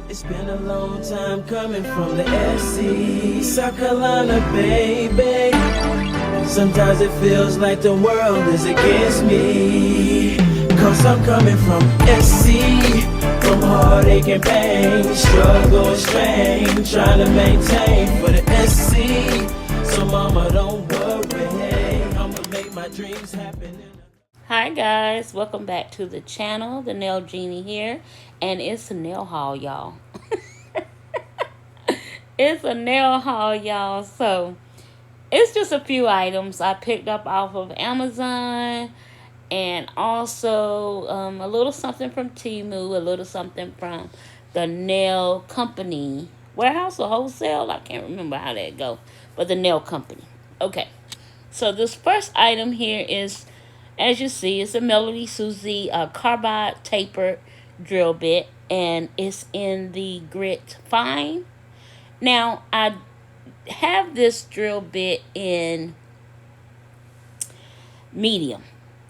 It's been a long time coming from the SC, South Carolina, baby. Sometimes it feels like the world is against me, 'cause I'm coming from SC, from heartache and pain, struggle and strain, trying to maintain for the SC. So mama, don't worry, I'ma make my dreams happen. Hi guys, welcome back to the channel. The Nail Genie here, and it's a nail haul, y'all. It's a nail haul, y'all. So it's just a few items I picked up off of Amazon, and also a little something from Temu, a little something from the nail company warehouse or wholesale. I can't remember how that go, but the nail company. Okay, so this first item here is, as you see, it's a Melody Susie carbide tapered drill bit, and it's in the grit fine. Now, I have this drill bit in medium,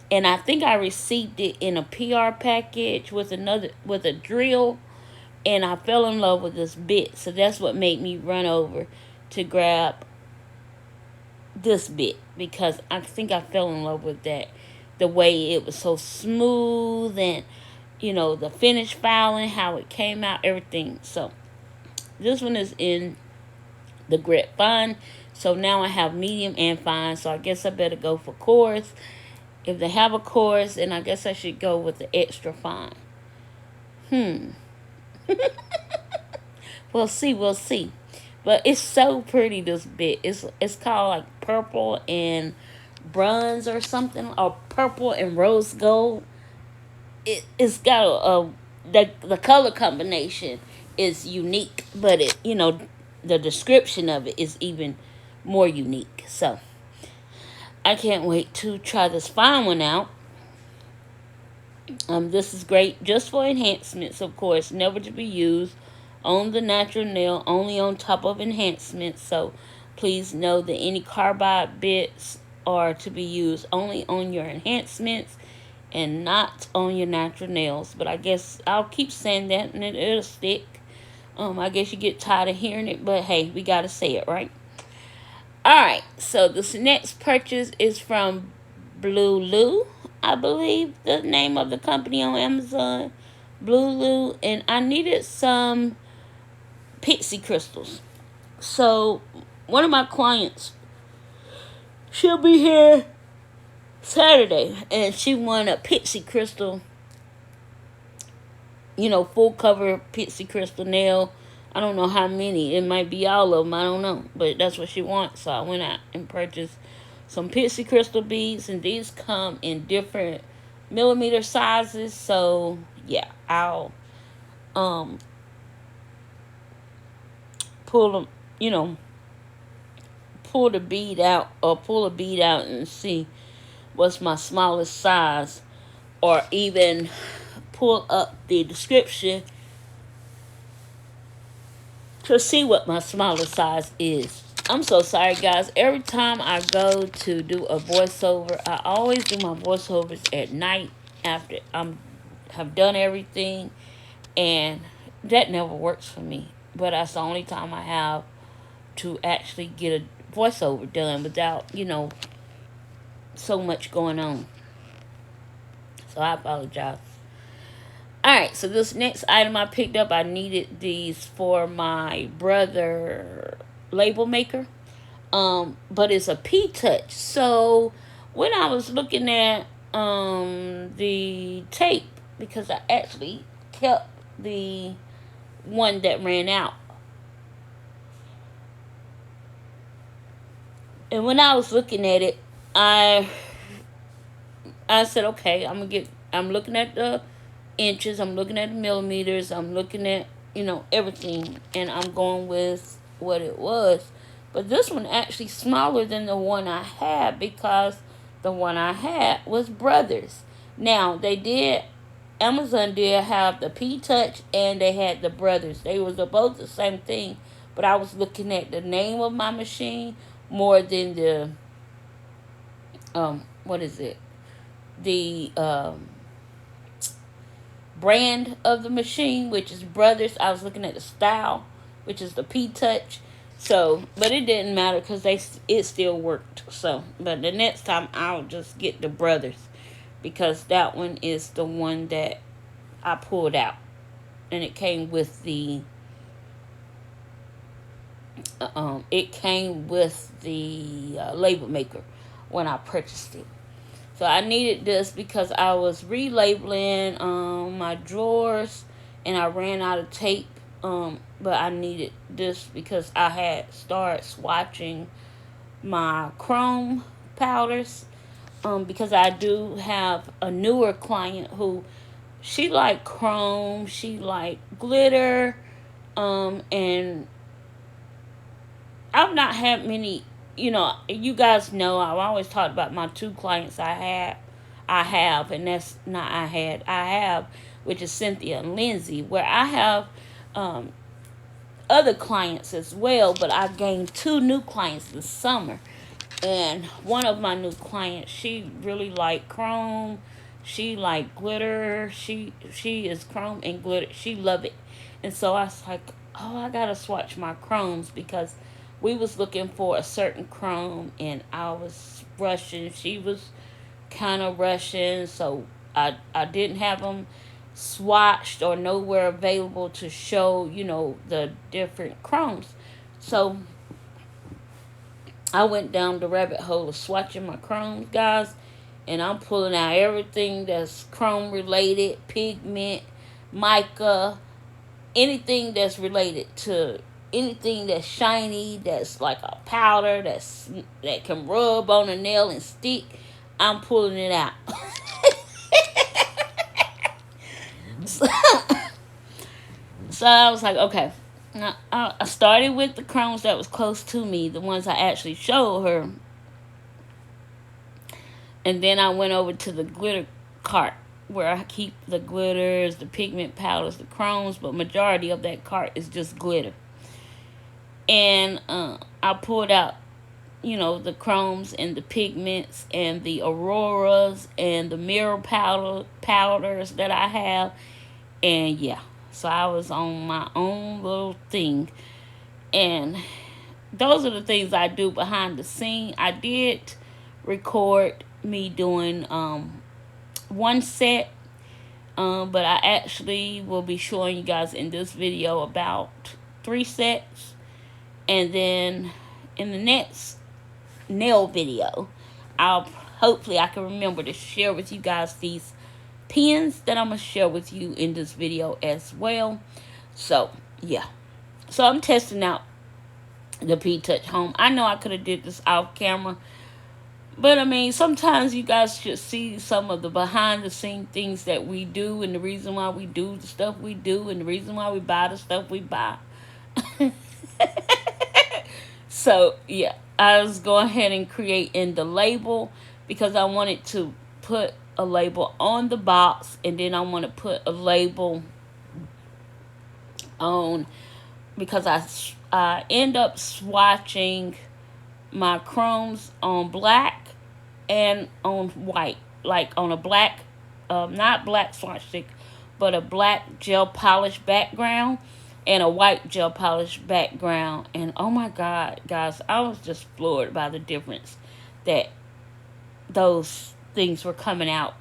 and I think I received it in a PR package with a drill, and I fell in love with this bit, so that's what made me run over to grab this bit, because I think I fell in love with that. The way it was so smooth, and you know, the finish filing, how it came out, everything. So this one is in the grit fine. So now I have medium and fine. So I guess I better go for coarse. If they have a coarse, then I guess I should go with the extra fine. We'll see. But it's so pretty, this bit. It's called like purple and bronze or something, or purple and rose gold. It's got the color combination is unique, but the description of it is even more unique. So I can't wait to try this fine one out. This is great just for enhancements, of course, never to be used on the natural nail, only on top of enhancements. So please know that any carbide bits are to be used only on your enhancements and not on your natural nails. But I guess I'll keep saying that, and it'll stick. I guess you get tired of hearing it, but hey, we gotta say it, right? Alright, so this next purchase is from Blue Lou, I believe the name of the company on Amazon. Blue Lou, and I needed some pixie crystals. So one of my clients, she'll be here Saturday, and she won a pixie crystal, full cover pixie crystal nail. I don't know how many. It might be all of them. I don't know. But that's what she wants. So I went out and purchased some pixie crystal beads, and these come in different millimeter sizes. So yeah, I'll pull them, pull the bead out, or pull a bead out and see what's my smallest size, or even pull up the description to see what my smallest size is. I'm so sorry, guys. Every time I go to do a voiceover, I always do my voiceovers at night after have done everything, and that never works for me. But that's the only time I have to actually get a voiceover done without, so much going on. So I apologize. Alright, so this next item I picked up, I needed these for my brother label maker. But it's a P-Touch. So when I was looking at the tape, because I actually kept the one that ran out. And when I was looking at it, I said, okay, I'm looking at the inches, I'm looking at the millimeters, I'm looking at, everything, and I'm going with what it was. But this one actually smaller than the one I had, because the one I had was Brothers. Now, Amazon did have the P-Touch, and they had the Brothers. They was both the same thing, but I was looking at the name of my machine more than the, what is it? The brand of the machine, which is Brothers. I was looking at the style, which is the P-Touch. So, but it didn't matter because it still worked. So, but the next time I'll just get the Brothers, because that one is the one that I pulled out, and it came with the label maker when I purchased it. So I needed this because I was relabeling my drawers, and I ran out of tape. But I needed this because I had started swatching my chrome powders. Because I do have a newer client who, she like chrome, she like glitter, and I've not had many. You guys know I've always talked about my two clients I have, and that's not I have, which is Cynthia and Lindsay, where I have other clients as well, but I gained 2 new clients this summer. And one of my new clients, she really like chrome, she like glitter, she is chrome and glitter, she love it. And so I was like, oh, I gotta swatch my chromes, because we was looking for a certain chrome, and I was rushing, she was kind of rushing, so I didn't have them swatched or nowhere available to show, the different chromes. So I went down the rabbit hole of swatching my chromes, guys, and I'm pulling out everything that's chrome related, pigment, mica, anything that's related to anything that's shiny, that's like a powder, that can rub on a nail and stick. I'm pulling it out. So I was like, okay. Now, I started with the chromes that was close to me, the ones I actually showed her. And then I went over to the glitter cart, where I keep the glitters, the pigment powders, the chromes, but majority of that cart is just glitter. And I pulled out, the chromes and the pigments and the auroras and the mirror powders that I have. And yeah, so I was on my own little thing. And those are the things I do behind the scene. I did record me doing one set, but I actually will be showing you guys in this video about 3 sets. And then in the next nail video, hopefully I can remember to share with you guys these pens that I'm going to share with you in this video as well. So, yeah. So, I'm testing out the P-Touch Home. I know I could have did this off camera, but I mean, sometimes you guys should see some of the behind the scene things that we do, and the reason why we do the stuff we do, and the reason why we buy the stuff we buy. So, yeah. I was going ahead and creating the label, because I wanted to put a label on the box, and then I want to put a label on, because I end up swatching my chromes on black and on white, like on a black, not black swatch stick, but a black gel polish background and a white gel polish background. And oh my God, guys, I was just floored by the difference that those things were coming out,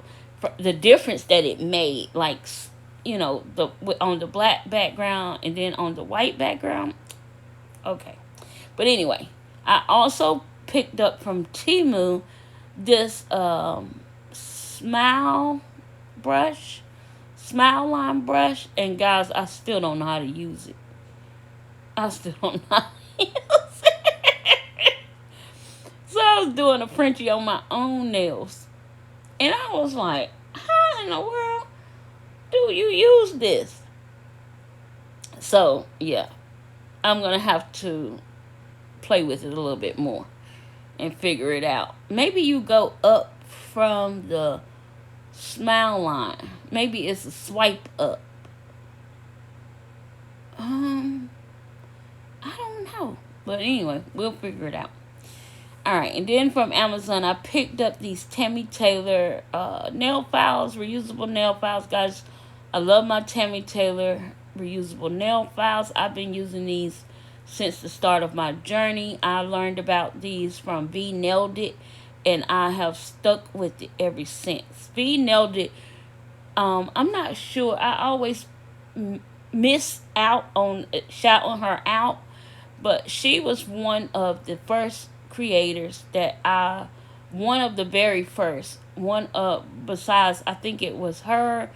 the difference that it made, like, on the black background and then on the white background. Okay, but anyway, I also picked up from Temu this smile line brush, and guys, I still don't know how to use it. I still don't know how to use it. So I was doing a Frenchie on my own nails, and I was like, how in the world do you use this? So, yeah, I'm going to have to play with it a little bit more and figure it out. Maybe you go up from the smile line. Maybe it's a swipe up. I don't know. But anyway, we'll figure it out. Alright, and then from Amazon, I picked up these Tammy Taylor nail files, reusable nail files, guys. I love my Tammy Taylor reusable nail files. I've been using these since the start of my journey. I learned about these from TheNailJeanieSC, and I have stuck with it ever since. TheNailJeanieSC, I'm not sure. I always miss out on shouting her out, but she was one of the first creators that one of the very first, besides, I think it was her,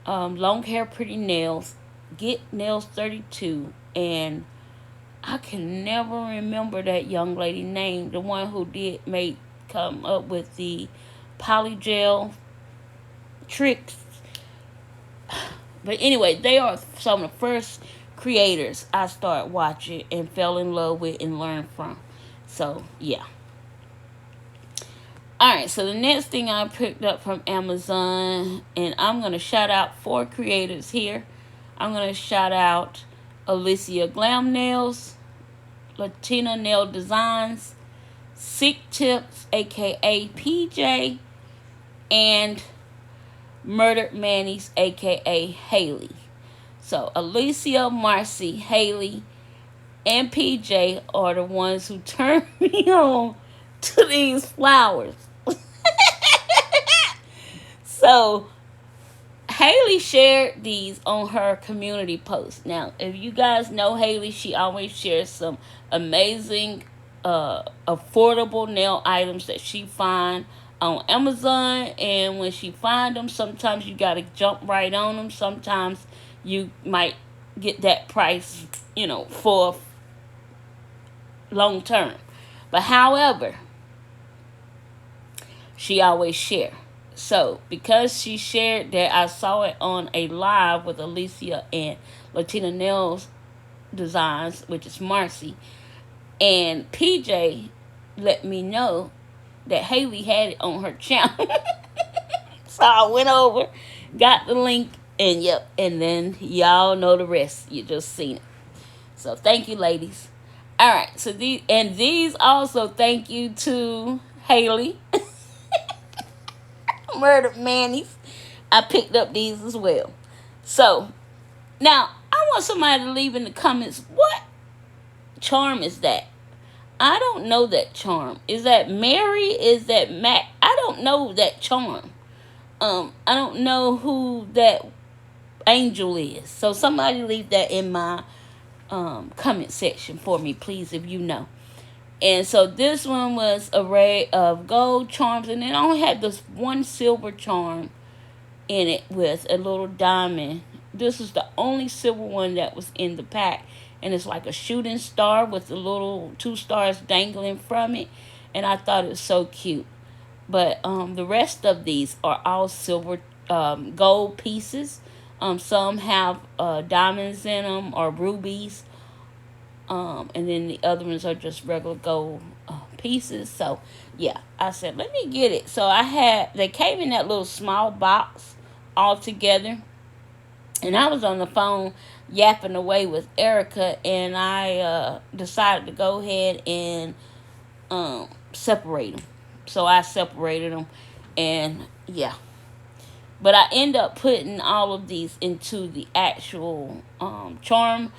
Long Hair Pretty Nails, Get Nails 32, and I can never remember that young lady name, the one who come up with the polygel tricks. But anyway, they are some of the first creators I started watching and fell in love with and learned from. So, yeah. Alright, so the next thing I picked up from Amazon, and I'm going to shout out 4 creators here. I'm going to shout out Alicia Glam Nails, Latina Nail Designs, Sick Tips, aka PJ, and Murdered Manny's, aka Haley. So Alicia, Marcy, Haley, and PJ are the ones who turned me on to these flowers. So Haley shared these on her community post. Now, if you guys know Haley, she always shares some amazing, affordable nail items that she find on Amazon. And when she find them, sometimes you gotta jump right on them. Sometimes you might get that price, for long term. But however, she always share. So, because she shared that, I saw it on a live with Alicia and Latina Nails Designs, which is Marcy. And PJ let me know that Haley had it on her channel. So I went over, got the link, and yep. And then y'all know the rest. You just seen it. So thank you, ladies. All right. So these also thank you to Haley. Murdered Manny's. I picked up these as well. So now I want somebody to leave in the comments, what charm is that? I don't know that charm. Is that Mary? Is that Mac? I don't know that charm. I don't know who that angel is. So somebody leave that in my comment section for me, please, if you know. And so this one was array of gold charms, and it only had this one silver charm in it with a little diamond. This is the only silver one that was in the pack, and it's like a shooting star with the little 2 stars dangling from it, and I thought it was so cute. But the rest of these are all silver, gold pieces. Some have diamonds in them or rubies. And then the other ones are just regular gold pieces. So, yeah, I said, let me get it. So, they came in that little small box all together. And I was on the phone yapping away with Erica, and I decided to go ahead and separate them. So, I separated them, and, yeah. But I end up putting all of these into the actual charm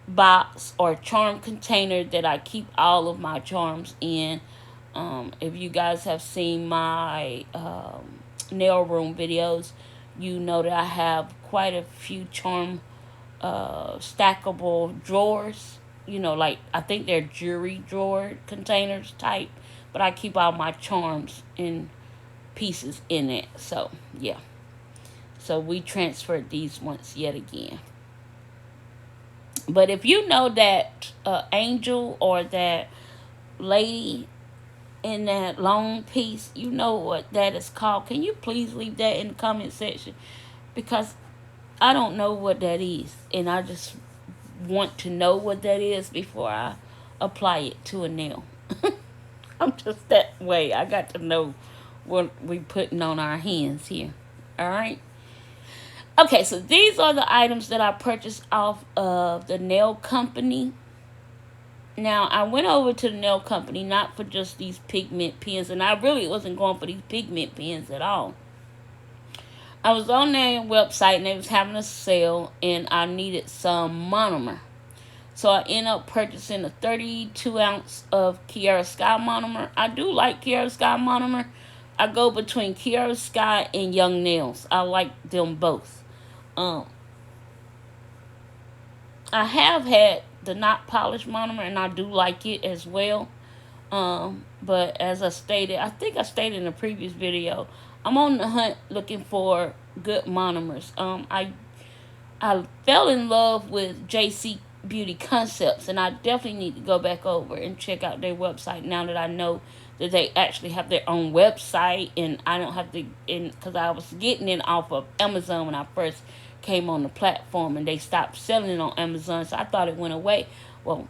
box or charm container that I keep all of my charms in. If you guys have seen my nail room videos, you know that I have quite a few charm stackable drawers. Like I think they're jewelry drawer containers type, but I keep all my charms in pieces in it. So yeah. So we transferred these once yet again. But if you know that angel or that lady in that long piece, you know what that is called. Can you please leave that in the comment section? Because I don't know what that is. And I just want to know what that is before I apply it to a nail. I'm just that way. I got to know what we putting on our hands here. Alright? Okay, so these are the items that I purchased off of the nail company. Now, I went over to the nail company not for just these pigment pens, and I really wasn't going for these pigment pens at all. I was on their website and they was having a sale, and I needed some monomer. So I ended up purchasing a 32 ounce of Kiara Sky monomer. I do like Kiara Sky monomer. I go between Kiara Sky and Young Nails. I like them both. Um, I have had the not polished monomer, and I do like it as well. But as I stated, I think I stated in a previous video, I'm on the hunt looking for good monomers. I fell in love with JC Beauty Concepts, and I definitely need to go back over and check out their website now that I know that they actually have their own website, and I don't have to, because I was getting it off of Amazon when I first came on the platform, and they stopped selling it on Amazon, so I thought it went away. Well,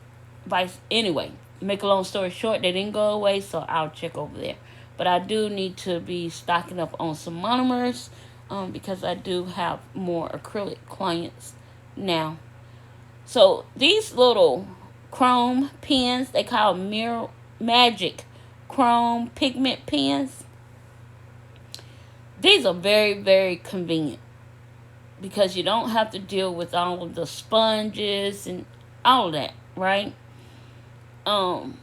anyway, make a long story short, they didn't go away, so I'll check over there. But I do need to be stocking up on some monomers, because I do have more acrylic clients now. So these little chrome pens, they call Mirror Magic Chrome Pigment Pens. These are very, very convenient because you don't have to deal with all of the sponges and all of that, right? And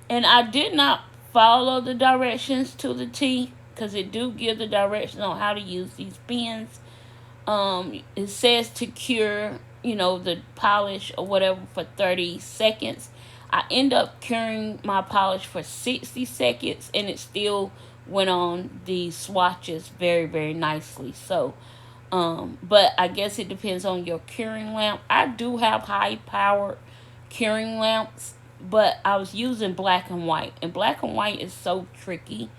I did not follow the directions to the T, because it do give the directions on how to use these pens. It says to cure, the polish or whatever for 30 seconds. I end up curing my polish for 60 seconds, and it still went on the swatches very, very nicely. So, but I guess it depends on your curing lamp. I do have high-powered curing lamps, but I was using black and white, and black and white is so tricky.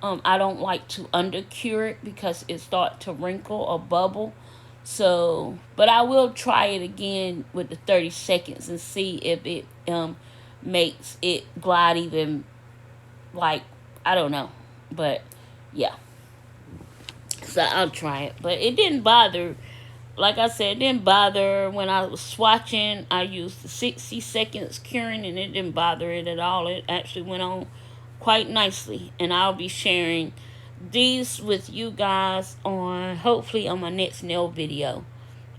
I don't like to undercure it because it starts to wrinkle or bubble. So, but I will try it again with the 30 seconds and see if it makes it glide even, like, I don't know. But yeah, so I'll try it. But it didn't bother. Like I said, it didn't bother when I was swatching. I used the 60 seconds curing, and it didn't bother it at all. It actually went on quite nicely, and I'll be sharing these with you guys hopefully on my next nail video.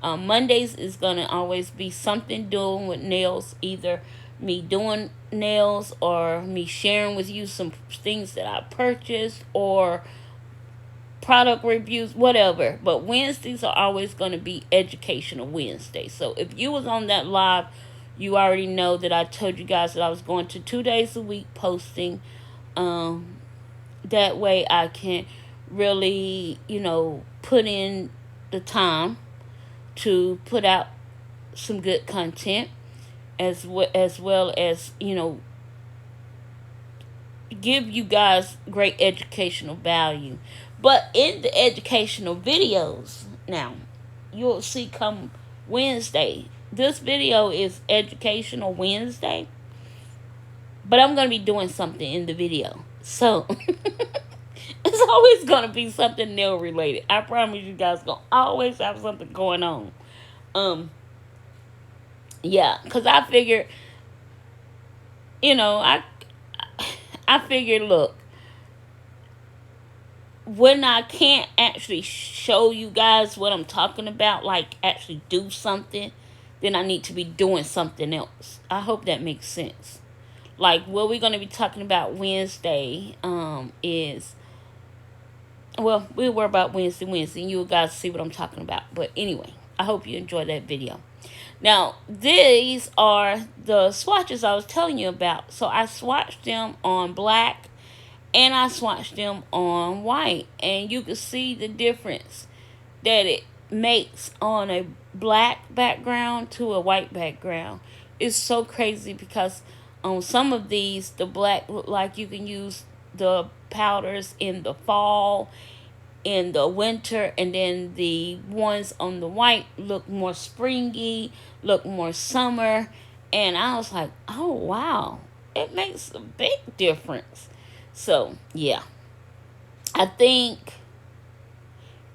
Mondays is gonna always be something doing with nails, either me doing nails or me sharing with you some things that I purchased or product reviews, whatever. But Wednesdays are always going to be educational Wednesdays. So if you was on that live, you already know that I told you guys that I was going to 2 days a week posting. That way I can really, put in the time to put out some good content, as well as, give you guys great educational value. But in the educational videos, now, you'll see come Wednesday, this video is Educational Wednesday, but I'm going to be doing something in the video. So, it's always going to be something nail related. I promise you guys going to always have something going on. Yeah, because I figured, I figured, look, when I can't actually show you guys what I'm talking about, like actually do something, then I need to be doing something else. I hope that makes sense. Like what we're going to be talking about Wednesday is, well, we'll worry about Wednesday, and you guys see what I'm talking about. But anyway, I hope you enjoyed that video. Now, these are the swatches I was telling you about. So I swatched them on black, and I swatched them on white. And you can see the difference that it makes on a black background to a white background. It's so crazy because on some of these, the black look like you can use the powders in the fall, in the winter, and then the ones on the white look more springy, look more summer. And I was like, oh wow, it makes a big difference. So yeah, I think,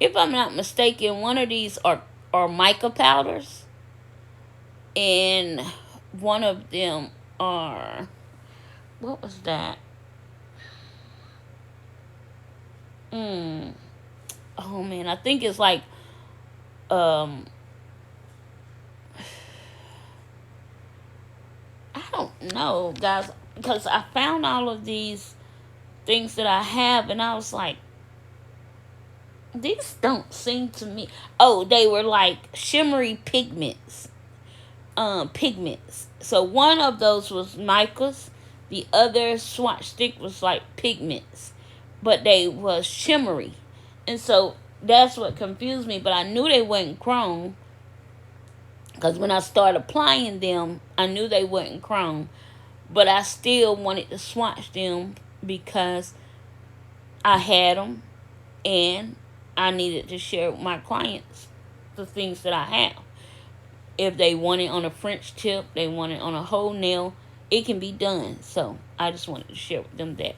if I'm not mistaken, one of these are mica powders, and one of them are, what was that? oh man, I think it's like, um, I don't know, guys, because I found all of these things that I have, and I was like, these don't seem to me. Oh, they were like shimmery pigments. Pigments. So one of those was micas. The other swatch stick was like pigments, but they was shimmery, and so that's what confused me. But I knew they wasn't chrome because when I started applying them, I knew they wasn't chrome. But I still wanted to swatch them because I had them, and I needed to share with my clients the things that I have. If they want it on a French tip, they want it on a whole nail, it can be done. So I just wanted to share with them that.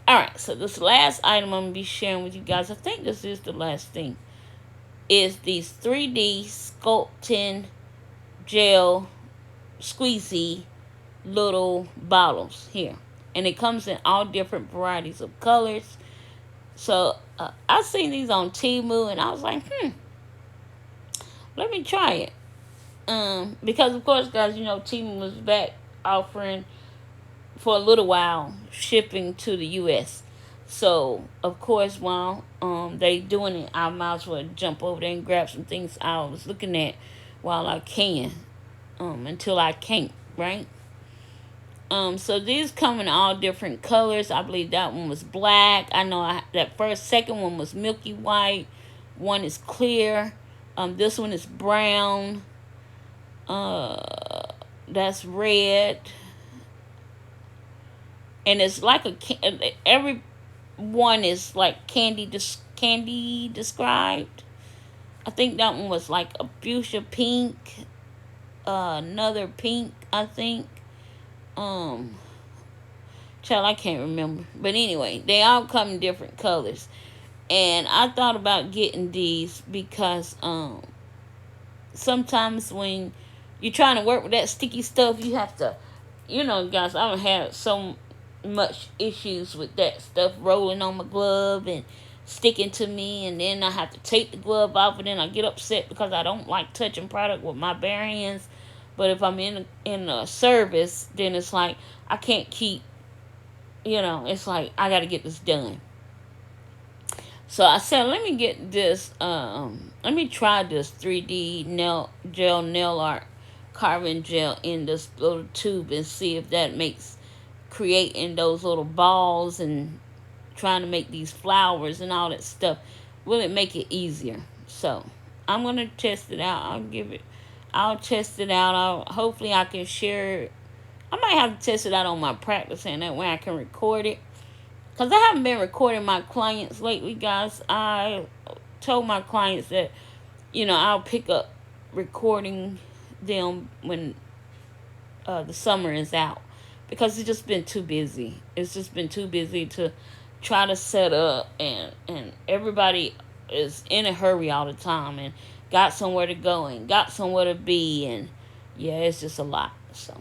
Alright, so this last item I'm going to be sharing with you guys, I think this is the last thing, is these 3D sculpting gel squeezy little bottles here. And it comes in all different varieties of colors. So I seen these on Temu, and I was like, let me try it. Because of course, guys, you know, Temu was back offering for a little while shipping to the U.S. So of course, while they doing it, I might as well jump over there and grab some things I was looking at while I can, until I can't, right? So these come in all different colors. I believe that one was black. I know that second one was milky white. One is clear. This one is brown. That's red. And it's like every one is like candy described. I think that one was like a fuchsia pink. Another pink, I think. Child, I can't remember. But anyway, they all come in different colors. And I thought about getting these because sometimes when you're trying to work with that sticky stuff, you have to, you know, guys, I don't have so much issues with that stuff rolling on my glove and sticking to me, and then I have to take the glove off, and then I get upset because I don't like touching product with my bare hands. But if I'm in a service, then it's like I can't keep, you know, it's like I got to get this done. So I said, let me get this, let me try this 3D nail art carving gel in this little tube and see if that makes creating those little balls and trying to make these flowers and all that stuff, will it make it easier? So I'm going to test it out. I'll test it out. Hopefully I can share it. I might have to test it out on my practice, and that way I can record it. Because I haven't been recording my clients lately, guys. I told my clients that, you know, I'll pick up recording them when the summer is out. Because it's just been too busy. It's just been too busy to try to set up. And everybody is in a hurry all the time. And got somewhere to go and got somewhere to be. And yeah, it's just a lot. So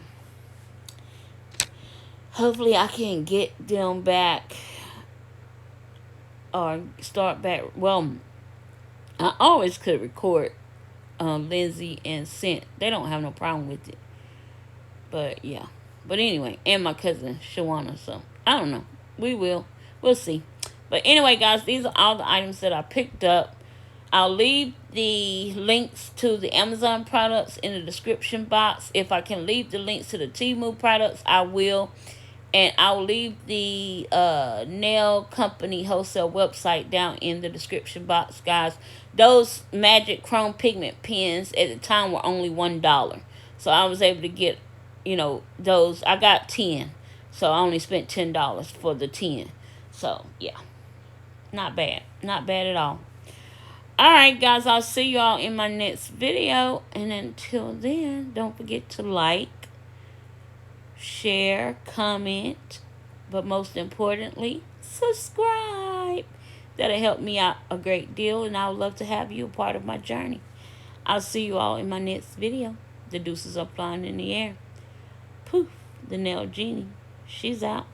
hopefully I can get them back or start back. Well, I always could record Lindsay and Scent. They don't have no problem with it. But yeah. But anyway, and my cousin Shawana. So I don't know. We'll see. But anyway, guys, these are all the items that I picked up. I'll leave the links to the Amazon products in the description box. If I can leave the links to the Temu products, I will. And I'll leave the nail company wholesale website down in the description box, guys. Those magic chrome pigment pens at the time were only $1. So I was able to get, you know, those. I got 10. So I only spent $10 for the 10. So, yeah. Not bad. Not bad at all. Alright, guys. I'll see you all in my next video. And until then, don't forget to like, share, comment, but most importantly, subscribe. That'll help me out a great deal, and I would love to have you a part of my journey. I'll see you all in my next video. The deuces are flying in the air. Poof, the Nail Genie. She's out.